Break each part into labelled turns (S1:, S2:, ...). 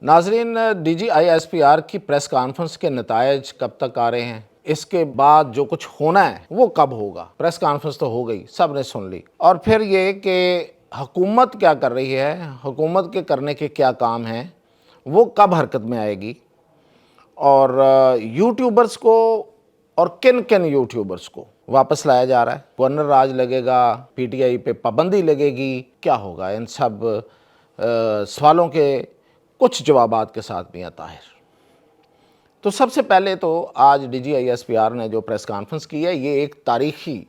S1: नाजरीन, DGISPR की press conference के नतायज कब तक आ रहे हैं, इसके बाद जो कुछ होना है वो कब होगा। प्रेस कॉन्फ्रेंस तो हो गई, सब ने सुन ली, और फिर ये कि हुकूमत क्या कर रही है, हुकूमत के करने के क्या काम हैं, वो कब हरकत में आएगी, और यूट्यूबर्स को और किन किन यूट्यूबर्स को वापस लाया जा रहा है, गवर्नर राज लगेगा, PTI पे पाबंदी लगेगी, क्या होगा, इन सब सवालों के कुछ जवाबात के साथ मियां ताहिर। तो सबसे पहले तो आज DGISPR ने जो प्रेस कॉन्फ्रेंस की है, ये एक तारीखी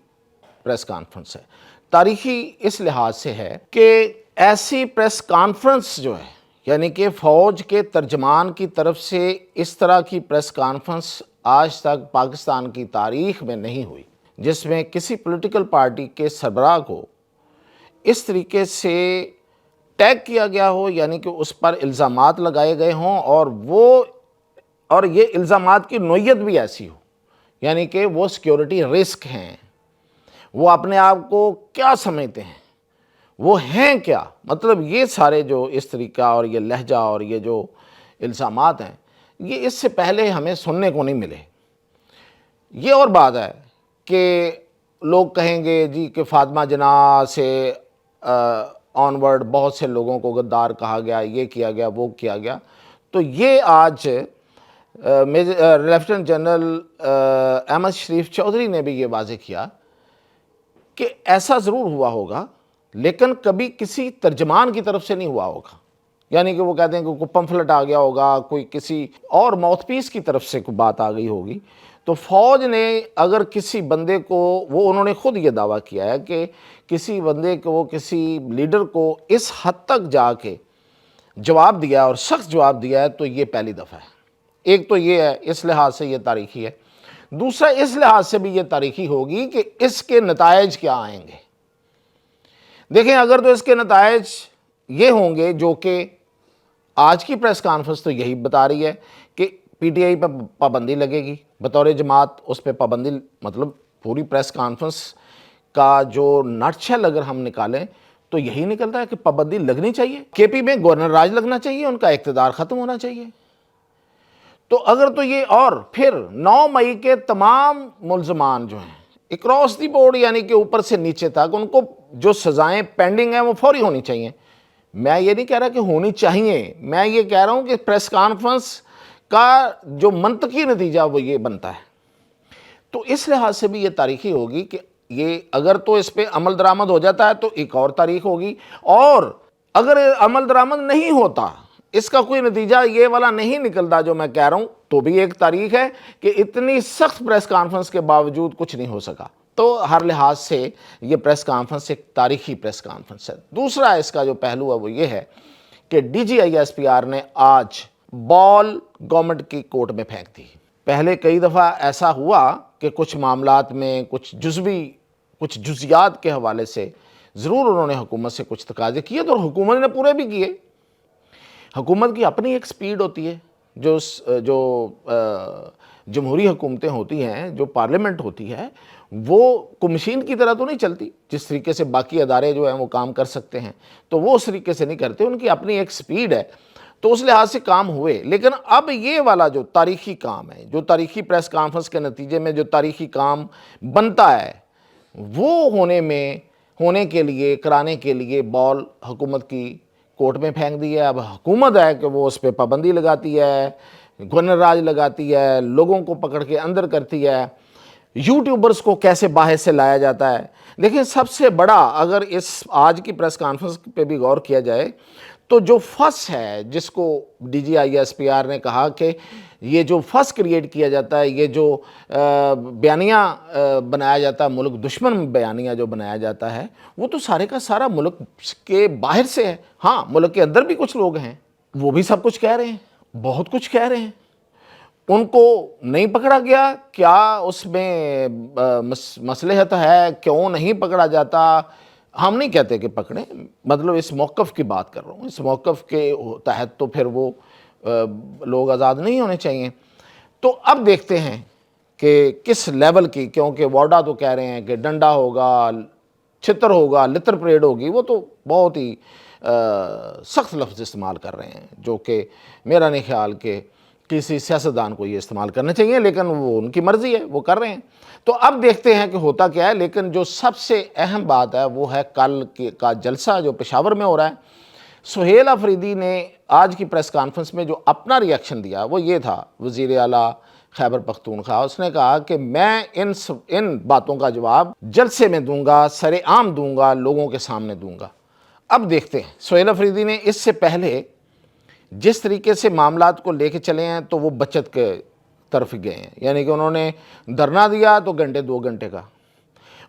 S1: प्रेस कॉन्फ्रेंस है। तारीखी इस लिहाज से है कि ऐसी प्रेस कॉन्फ्रेंस जो है, यानी कि फ़ौज के तर्जमान की तरफ से इस तरह की प्रेस कॉन्फ्रेंस आज तक पाकिस्तान की तारीख में नहीं हुई, जिसमें किसी पॉलिटिकल पार्टी के सरबराह को इस तरीके से टैग किया गया हो, यानी कि उस पर इल्ज़ामात लगाए गए हों, और ये इल्ज़ामात की नोयत भी ऐसी हो, यानी कि वो सिक्योरिटी रिस्क हैं, वो अपने आप को क्या समझते हैं, वो हैं क्या, मतलब ये सारे जो इस तरीका और ये लहजा और ये जो इल्ज़ामात हैं, ये इससे पहले हमें सुनने को नहीं मिले। ये और बात है कि लोग कहेंगे जी कि फातिमा जिन्ना से ऑनवर्ड बहुत से लोगों को गद्दार कहा गया, ये किया गया, वो किया गया। तो ये आज लेफ्टिनेंट जनरल अहमद शरीफ चौधरी ने भी ये वाज़ेह किया कि ऐसा ज़रूर हुआ होगा, लेकिन कभी किसी तर्जमान की तरफ से नहीं हुआ होगा। यानी कि वो कहते हैं कि कोई पम्फलेट आ गया होगा, कोई किसी और माउथपीस की तरफ से कोई बात आ गई होगी। तो फ़ौज ने अगर किसी बंदे को, वो उन्होंने ख़ुद ये दावा किया है कि किसी बंदे को, किसी लीडर को इस हद तक जाके जवाब दिया और सख्त जवाब दिया है, तो ये पहली दफ़ा है। एक तो ये है, इस लिहाज से ये तारीखी है। दूसरा, इस लिहाज से भी ये तारीखी होगी कि इसके नतायज क्या आएंगे। देखें, अगर तो इसके नतायज ये होंगे जो कि आज की प्रेस कॉन्फ्रेंस तो यही बता रही है कि PTI पर पाबंदी लगेगी बतौर जमात, उस पर पाबंदी, मतलब पूरी प्रेस कॉन्फ्रेंस का जो नटशेल अगर हम निकालें तो यही निकलता है कि पाबंदी लगनी चाहिए, KP में गवर्नर राज लगना चाहिए, उनका इक़्तिदार ख़त्म होना चाहिए। तो अगर तो ये, और फिर 9 मई के तमाम मुल्ज़मान जो हैं अक्रॉस दी बोर्ड, यानी कि ऊपर से नीचे तक, उनको जो सज़ाएँ पेंडिंग हैं वो फौरी होनी चाहिए। मैं ये नहीं कह रहा कि होनी चाहिए, मैं ये कह रहा हूँ कि प्रेस कॉन्फ्रेंस का जो मंतकी नतीजा वो ये बनता है। तो इस लिहाज से भी ये तारीखी होगी कि ये अगर तो इस पर अमल दरामद हो जाता है तो एक और तारीख होगी, और अगर अमल दरामद नहीं होता, इसका कोई नतीजा ये वाला नहीं निकलता जो मैं कह रहा हूँ, तो भी एक तारीख है कि इतनी सख्त प्रेस कॉन्फ्रेंस के बावजूद कुछ नहीं हो सका। तो हर लिहाज से ये प्रेस कॉन्फ्रेंस एक तारीखी प्रेस कॉन्फ्रेंस है। दूसरा इसका जो पहलू है वो ये है कि DGISPR ने आज बॉल गवर्नमेंट की कोर्ट में फेंक दी। पहले कई दफ़ा ऐसा हुआ कि कुछ मामलात में कुछ जुज़ियात के हवाले से ज़रूर उन्होंने हुकूमत से कुछ तकाज़े किए, तो हुकूमत ने पूरे भी किए। हुकूमत की अपनी एक स्पीड होती है, जो जमहूरी हुकूमतें होती हैं, जो पार्लियामेंट होती है, वो को मशीन की तरह तो नहीं चलती। जिस तरीके से बाकी अदारे जो हैं वो काम कर सकते हैं, तो वो उस तरीके से नहीं करते, उनकी अपनी एक स्पीड है। तो उस लिहाज से काम हुए। लेकिन अब ये वाला जो तारीखी काम है, जो तारीखी प्रेस कॉन्फ्रेंस के नतीजे में जो तारीखी काम बनता है, वो होने के लिए, कराने के लिए बॉल हुकूमत की कोर्ट में फेंक दी है। अब हुकूमत है कि वो उस पर पाबंदी लगाती है, गवर्नर राज लगाती है, लोगों को पकड़ के अंदर करती है, यूट्यूबर्स को कैसे बाहर से लाया जाता है। देखिए, सबसे बड़ा, अगर इस आज की प्रेस कॉन्फ्रेंस पे भी गौर किया जाए, तो जो फस है, जिसको DGISPR ने कहा कि ये जो फस क्रिएट किया जाता है, ये जो बयानिया बनाया जाता है, मुल्क दुश्मन बयानिया जो बनाया जाता है, वो तो सारे का सारा मुल्क के बाहर से है। हाँ, मुल्क के अंदर भी कुछ लोग हैं, वो भी सब कुछ कह रहे हैं, बहुत कुछ कह रहे हैं। उनको नहीं पकड़ा गया, क्या उसमें मसलहत है, क्यों नहीं पकड़ा जाता? हम नहीं कहते कि पकड़ें, मतलब इस मौक़िफ़ की बात कर रहा हूँ। इस मौक़िफ़ के तहत तो फिर वो लोग आज़ाद नहीं होने चाहिए। तो अब देखते हैं कि किस लेवल की, क्योंकि वाडा तो कह रहे हैं कि डंडा होगा, छितर होगा, लितर परेड होगी, वो तो बहुत ही سخت لفظ استعمال کر رہے ہیں، جو کہ میرا نہیں خیال کہ کسی سیاستدان کو یہ استعمال کرنا چاہیے، لیکن وہ ان کی مرضی ہے، وہ کر رہے ہیں۔ تو اب دیکھتے ہیں کہ ہوتا کیا ہے، لیکن جو سب سے اہم بات ہے وہ ہے کل کا جلسہ جو پشاور میں ہو رہا ہے۔ سہیل آفریدی نے آج کی پریس کانفرنس میں جو اپنا ریئیکشن دیا وہ یہ تھا، وزیر اعلیٰ خیبر پختونخوا، اس نے کہا کہ میں ان باتوں کا جواب جلسے میں دوں گا، سر عام دوں گا، لوگوں کے سامنے دوں گا۔ اب دیکھتے ہیں، سہیل آفریدی نے اس سے پہلے جس طریقے سے معاملات کو لے کے چلے ہیں تو وہ بچت کے طرف گئے ہیں، یعنی کہ انہوں نے دھرنا دیا تو گھنٹے 2 گھنٹے کا،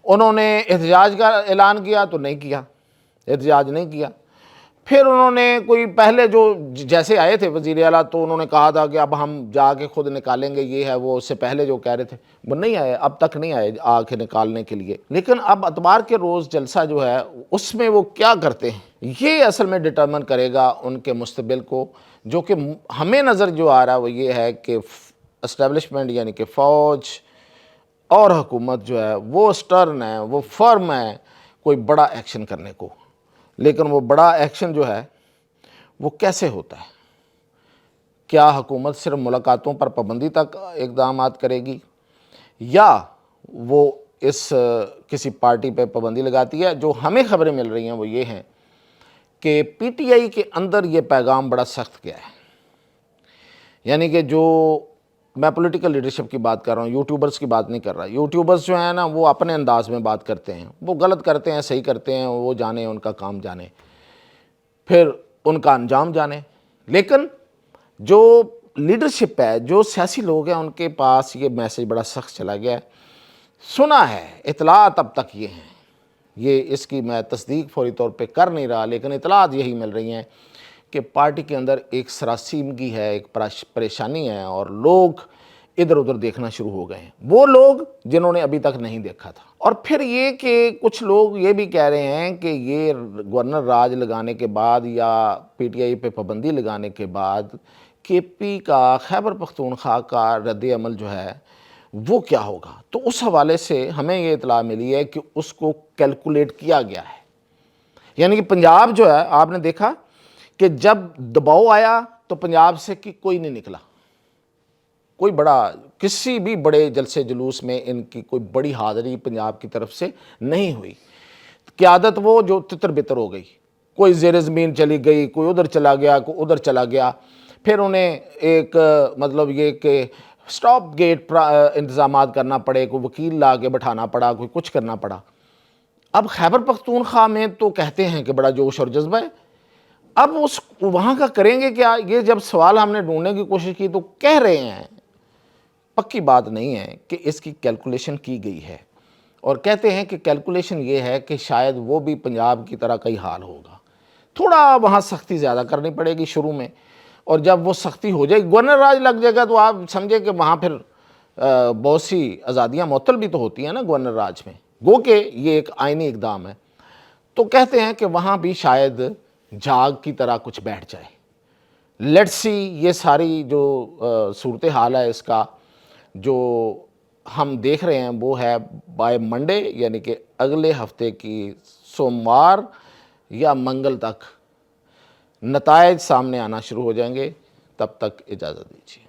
S1: انہوں نے احتجاج کا اعلان کیا تو نہیں کیا، احتجاج نہیں کیا۔ پھر انہوں نے کوئی پہلے جو جیسے آئے تھے وزیر اعلیٰ تو انہوں نے کہا تھا کہ اب ہم جا کے خود نکالیں گے، یہ ہے وہ، اس سے پہلے جو کہہ رہے تھے وہ نہیں آئے، اب تک نہیں آئے آ کے نکالنے کے لیے۔ لیکن اب اتوار کے روز جلسہ جو ہے اس میں وہ کیا کرتے ہیں یہ اصل میں ڈٹرمن کرے گا ان کے مستقبل کو، جو کہ ہمیں نظر جو آ رہا ہے وہ یہ ہے کہ اسٹیبلشمنٹ یعنی کہ فوج اور حکومت جو ہے وہ سٹرن ہے، وہ فرم ہے کوئی بڑا ایکشن کرنے کو، لیکن وہ بڑا ایکشن جو ہے وہ کیسے ہوتا ہے؟ کیا حکومت صرف ملاقاتوں پر پابندی تک اقدامات کرے گی، یا وہ اس کسی پارٹی پہ پابندی لگاتی ہے؟ جو ہمیں خبریں مل رہی ہیں وہ یہ ہیں کہ پی ٹی آئی کے اندر یہ پیغام بڑا سخت گیا ہے، یعنی کہ جو میں پولیٹیکل لیڈرشپ کی بات کر رہا ہوں، یوٹیوبرز کی بات نہیں کر رہا۔ یوٹیوبرز جو ہیں نا وہ اپنے انداز میں بات کرتے ہیں، وہ غلط کرتے ہیں، صحیح کرتے ہیں، وہ جانے، ان کا کام جانے، پھر ان کا انجام جانے۔ لیکن جو لیڈرشپ ہے، جو سیاسی لوگ ہیں، ان کے پاس یہ میسج بڑا سخت چلا گیا ہے، سنا ہے، اطلاعات اب تک یہ ہیں، یہ اس کی میں تصدیق فوری طور پہ کر نہیں رہا، لیکن اطلاعات یہی مل رہی ہیں کہ پارٹی کے اندر ایک سراسیمگی ہے، ایک پریشانی ہے، اور لوگ ادھر ادھر دیکھنا شروع ہو گئے ہیں، وہ لوگ جنہوں نے ابھی تک نہیں دیکھا تھا۔ اور پھر یہ کہ کچھ لوگ یہ بھی کہہ رہے ہیں کہ یہ گورنر راج لگانے کے بعد یا پی ٹی آئی پہ پابندی لگانے کے بعد کے پی کا، خیبر پختونخوا کا رد عمل جو ہے وہ کیا ہوگا۔ تو اس حوالے سے ہمیں یہ اطلاع ملی ہے کہ اس کو کیلکولیٹ کیا گیا ہے، یعنی کہ پنجاب جو ہے آپ نے دیکھا کہ جب دباؤ آیا تو پنجاب سے کوئی نہیں نکلا، کوئی بڑا کسی بھی بڑے جلسے جلوس میں ان کی کوئی بڑی حاضری پنجاب کی طرف سے نہیں ہوئی۔ قیادت وہ جو تتر بتر ہو گئی، کوئی زیر زمین چلی گئی، کوئی ادھر چلا گیا، کوئی ادھر چلا گیا، پھر انہیں ایک مطلب یہ کہ سٹاپ گیٹ انتظامات کرنا پڑے، کوئی وکیل لا کے بٹھانا پڑا، کوئی کچھ کرنا پڑا۔ اب خیبر پختونخوا میں تو کہتے ہیں کہ بڑا جوش اور جذبہ ہے، اب اس وہاں کا کریں گے کیا؟ یہ جب سوال ہم نے ڈھونڈنے کی کوشش کی تو کہہ رہے ہیں، پکی بات نہیں ہے کہ اس کی کیلکولیشن کی گئی ہے، اور کہتے ہیں کہ کیلکولیشن یہ ہے کہ شاید وہ بھی پنجاب کی طرح کئی حال ہوگا، تھوڑا وہاں سختی زیادہ کرنی پڑے گی شروع میں، اور جب وہ سختی ہو جائے گی، گورنر راج لگ جائے گا تو آپ سمجھے کہ وہاں پھر بہت سی آزادیاں معطل بھی تو ہوتی ہیں نا گورنر راج میں، گو کہ یہ ایک آئینی اقدام ہے، تو کہتے ہیں کہ وہاں بھی شاید جھاگ کی طرح کچھ بیٹھ جائے۔ لیٹس سی، یہ ساری جو صورتحال ہے اس کا جو ہم دیکھ رہے ہیں وہ ہے بائی منڈے، یعنی کہ اگلے ہفتے کی سوموار یا منگل تک نتائج سامنے آنا شروع ہو جائیں گے۔ تب تک اجازت دیجیے۔